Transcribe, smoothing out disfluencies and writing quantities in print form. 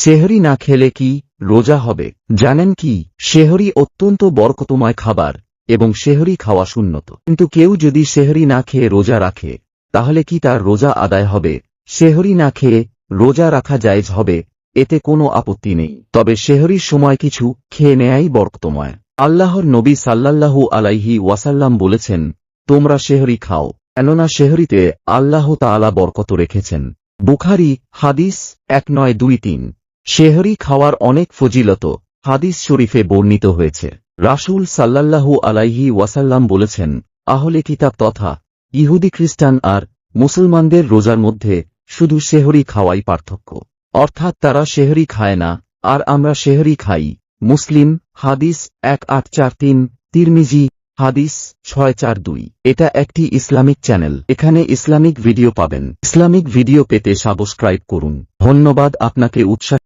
সেহরি না খেলে কি রোজা হবে? জানেন কি, সেহরি অত্যন্ত বরকতময় খাবার এবং সেহরি খাওয়া সুন্নত। কিন্তু কেউ যদি সেহরি না খেয়ে রোজা রাখে তাহলে কি তার রোজা আদায় হবে? সেহরি না খেয়ে রোজা রাখা জায়েজ হবে, এতে কোনো আপত্তি নেই, তবে সেহরির সময় কিছু খেয়ে নেয়াই বরকতময়। আল্লাহর নবী সাল্লাল্লাহু আলাইহি ওয়াসাল্লাম বলেছেন, তোমরা সেহরি খাও, কেননা সেহরিতে আল্লাহ তাআলা বরকত রেখেছেন। বুখারী হাদিস 1923। সেহরি খাওয়ার অনেক ফজিলত হাদিস শরীফে বর্ণিত হয়েছে। রাসূল সাল্লাল্লাহু আলাইহি ওয়াসাল্লাম বলেছেন, আহলে কিতাব তথা ইহুদি খ্রিস্টান আর মুসলমানদের রোজার মধ্যে শুধু সেহরি খাওয়াই পার্থক্য, অর্থাৎ তারা সেহরি খায় না আর আমরা সেহরি খাই। মুসলিম হাদিস 1843, তিরমিজি হাদিস 642। এটা একটি ইসলামিক চ্যানেল, এখানে ইসলামিক ভিডিও পাবেন। ইসলামিক ভিডিও পেতে সাবস্ক্রাইব করুন। ধন্যবাদ আপনাকে উৎসাহ